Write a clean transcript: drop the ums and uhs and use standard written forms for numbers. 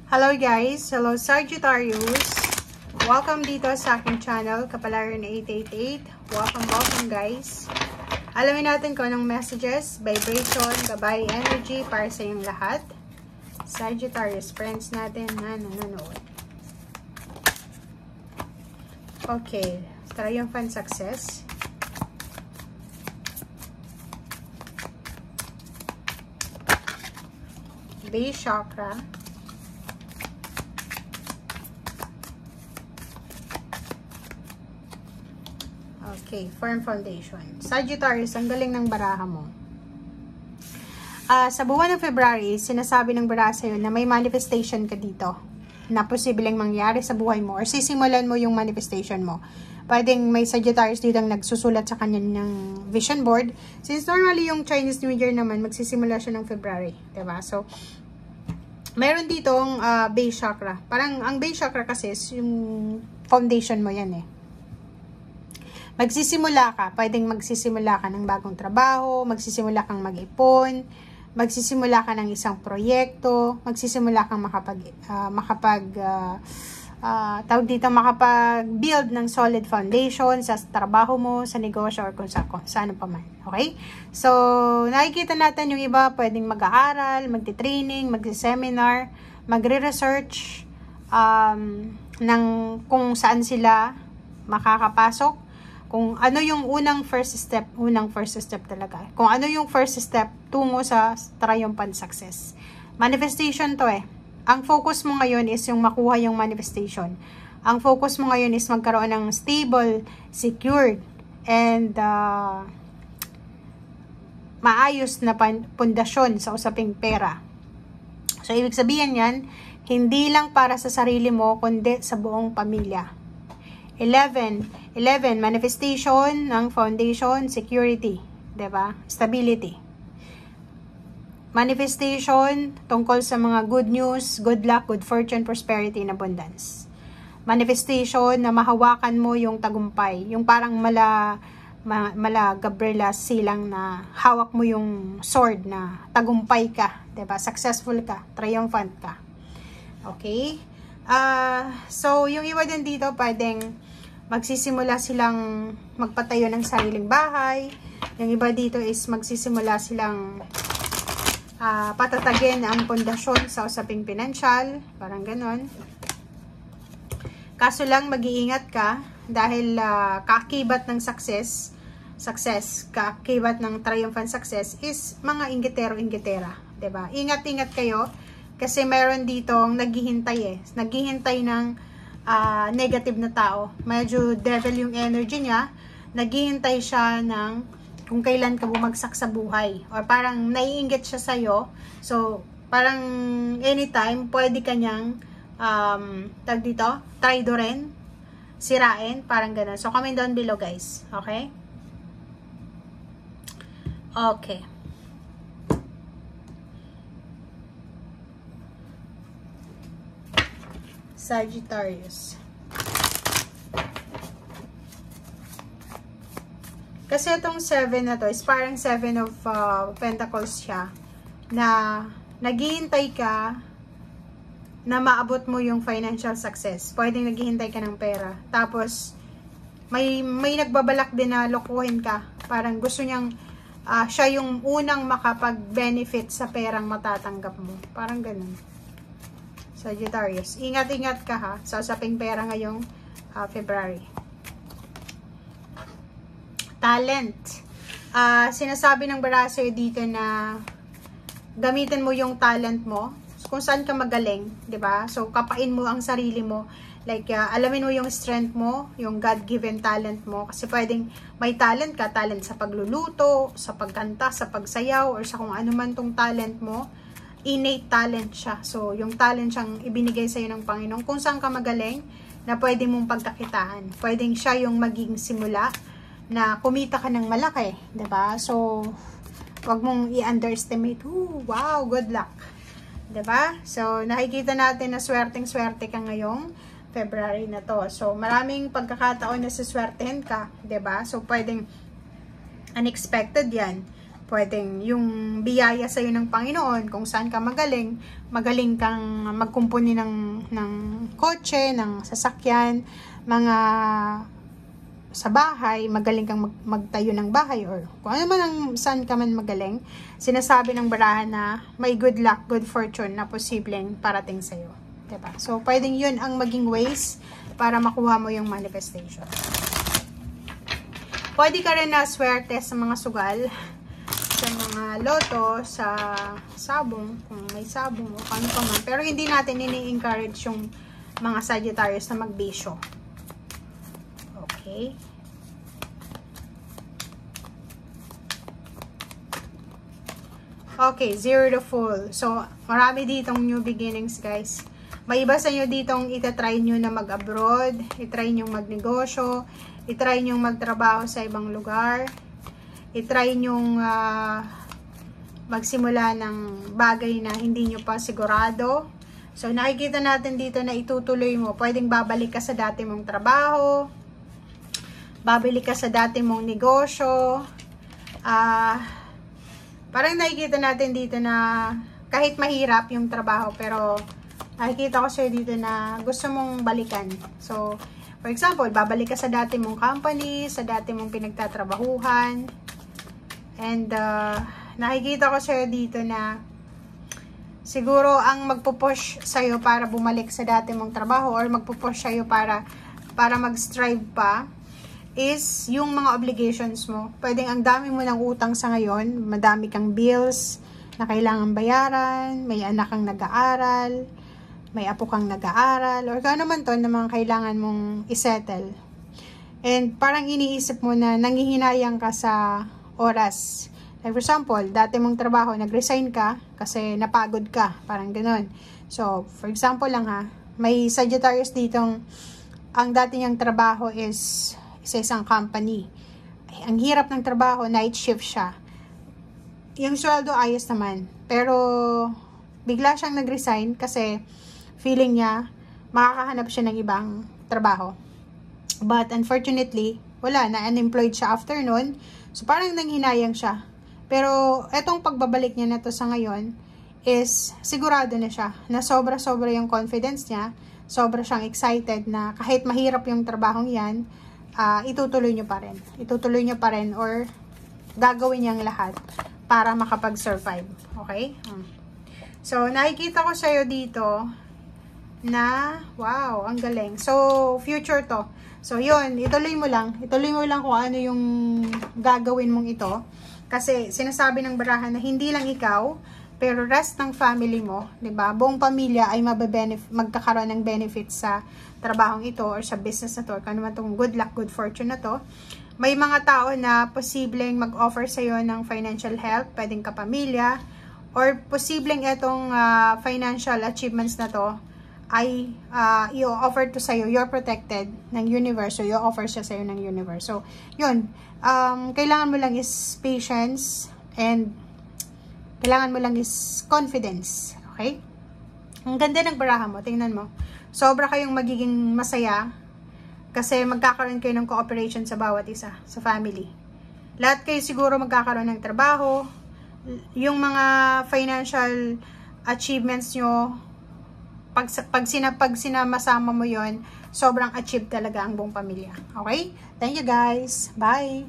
Hello guys! Hello Sagittarius! Welcome dito sa aking channel, Kapalaran 888. Welcome guys! Alamin natin kung anong messages, vibration, gabay, energy para sa inyong lahat. Sagittarius, friends natin na nanonood. Okay, triumphant success. Base chakra. Okay, firm foundation. Sagittarius, ang galing ng baraha mo. Sa buwan ng February, sinasabi ng baraha sa'yo na may manifestation ka dito na posibleng mangyari sa buhay mo or sisimulan mo yung manifestation mo. Pwedeng may Sagittarius dito ang nagsusulat sa kanya ng vision board. Since normally yung Chinese New Year naman, magsisimula siya ng February. Diba? So, meron ditong base chakra. Parang ang base chakra kasi is yung foundation mo yan eh. Magsisimula ka, pwedeng magsisimula ka ng bagong trabaho, magsisimula kang mag-ipon, magsisimula ka ng isang proyekto, magsisimula kang makapag-build ng solid foundation sa trabaho mo, sa negosyo, or kung saan pa man. Okay? So, nakikita natin yung iba, pwedeng mag-aaral, magti-training, magsi-seminar, magre-research, ng kung saan sila makakapasok. Kung ano yung unang first step talaga. Kung ano yung first step tungo sa triumphant success. Manifestation to eh. Ang focus mo ngayon is yung makuha yung manifestation. Ang focus mo ngayon is magkaroon ng stable, secured, and maayos na pundasyon sa usaping pera. So, ibig sabihin yan, hindi lang para sa sarili mo, kundi sa buong pamilya. 11, manifestation ng foundation, security, diba? Stability. Manifestation tungkol sa mga good news, good luck, good fortune, prosperity, and abundance. Manifestation na mahawakan mo yung tagumpay, yung parang mala Gabriela silang na hawak mo yung sword na tagumpay ka, diba? Successful ka, triumphant ka. Okay? So, yung iba din dito, pwedeng magsisimula silang magpatayo ng sariling bahay. Yung iba dito is magsisimula silang patatagin ang pundasyon sa usaping pinansyal. Parang ganon. Kaso lang, mag-iingat ka dahil kakibat ng success, kakibat ng triumphant success is mga inggitero-inggitera. Diba? Ingat-ingat kayo kasi meron ditong naghihintay eh. Naghihintay ng negative na tao. Medyo devil yung energy niya. Naghihintay siya ng kung kailan ka bumagsak sa buhay. Or parang naiinggit siya sa'yo. So, parang anytime, pwede ka niyang tag dito, traidorin, sirain, parang gano'n. So, comment down below guys. Okay? Okay. Sagittarius. Kasi itong 7 na to is parang 7 of Pentacles siya na naghihintay ka na maabot mo yung financial success. Pwedeng naghihintay ka ng pera. Tapos may nagbabalak din na lokohin ka. Parang gusto niyang siya yung unang makapag-benefit sa perang matatanggap mo. Parang ganun. Sagittarius. Ingat-ingat ka ha sa usaping pera ngayong February. Talent. Sinasabi ng baraha sa'yo dito na gamitin mo yung talent mo. Kung saan ka magaling, 'di ba? So, kapain mo ang sarili mo. Like, alamin mo yung strength mo, yung God-given talent mo. Kasi pwedeng may talent ka, talent sa pagluluto, sa pagkanta, sa pagsayaw, or sa kung ano man tong talent mo. Innate talent siya. So, yung talent siyang ibinigay sa'yo ng Panginoon. Kung saan ka magaling, na pwede mong pagkakitaan. Pwedeng siya yung maging simula na kumita ka ng malaki. 'Di ba? So, wag mong i-underestimate. Wow, good luck. 'Di ba? So, nakikita natin na swerteng-swerte ka ngayong February na to. So, maraming pagkakataon na siswertehin ka. 'Di ba? So, pwedeng unexpected yan. Pwedeng yung biyaya sa'yo ng Panginoon, kung saan ka magaling kang magkumpuni ng kotse, ng sasakyan, mga sa bahay, magaling kang magtayo ng bahay, or kung ano man ang saan ka man magaling, sinasabi ng barahan na may good luck, good fortune na posibleng parating sa'yo. Diba? So, pwedeng yun ang maging ways para makuha mo yung manifestation. Pwede ka rin na swerte sa mga sugal, sa mga loto, sa sabong, kung may sabong o ano pa man. Pero hindi natin ini-encourage yung mga Sagittarius na magbisyo. Okay. Okay, 0 to full. So, marami ditong new beginnings, guys. May iba sa inyo ditong itatry nyo na mag-abroad, itry nyo magnegosyo, itry nyo magtrabaho sa ibang lugar, itry nyong magsimula ng bagay na hindi nyo pa sigurado. So, nakikita natin dito na itutuloy mo. Pwedeng babalik ka sa dati mong trabaho, babalik ka sa dati mong negosyo. Parang nakikita natin dito na kahit mahirap yung trabaho, pero nakikita ko sa'yo dito na gusto mong balikan. So, for example, babalik ka sa dati mong company, sa dati mong pinagtatrabahuhan. And, nakikita ko sa'yo dito na siguro ang magpupush sa'yo para bumalik sa dati mong trabaho or magpupush sa'yo para mag-strive pa is yung mga obligations mo. Pwedeng ang dami mo ng utang sa ngayon, madami kang bills na kailangan bayaran, may anak kang nag-aaral, may apo kang nag-aaral, or kung ano man to na mga kailangan mong isettle. And parang iniisip mo na nanghihinayang ka sa oras. Like for example, dati mong trabaho, nag-resign ka kasi napagod ka. Parang ganun. So, for example lang ha, may Sagittarius ditong ang dati niyang trabaho is sa isang company. Ay, ang hirap ng trabaho, night shift siya. Yung sweldo ayos naman. Pero, bigla siyang nag-resign kasi feeling niya makakahanap siya ng ibang trabaho. But unfortunately, wala na, unemployed siya after nun. So, parang nanghinayang siya. Pero, etong pagbabalik niya na to sa ngayon is sigurado na siya na sobra-sobra yung confidence niya. Sobra siyang excited na kahit mahirap yung trabahong yan, itutuloy niyo pa rin. Itutuloy niyo pa rin or gagawin niyang lahat para makapag-survive. Okay? So, nakikita ko sa'yo dito na, wow, ang galing. So, future to. So, yun, ituloy mo lang. Ituloy mo lang kung ano yung gagawin mong ito. Kasi, sinasabi ng barahan na hindi lang ikaw, pero rest ng family mo, 'di ba? Buong pamilya ay magkakaroon ng benefits sa trabahong ito or sa business na to. Kano man tong good luck, good fortune na to. May mga tao na posibleng mag-offer sa iyo ng financial help, pwedeng kapamilya, or posibleng itong financial achievements na to ay i-offer to sa'yo, you're protected ng universe, so i-offer siya sa'yo ng universe. So, yun, kailangan mo lang is patience, and kailangan mo lang is confidence, okay? Ang ganda ng baraha mo, tingnan mo. Sobra kayong magiging masaya kasi magkakaroon kayo ng cooperation sa bawat isa, sa family. Lahat kayo siguro magkakaroon ng trabaho, yung mga financial achievements nyo, pag sinama-sama mo yon, sobrang achieve talaga ang buong pamilya. Okay? Thank you guys. Bye!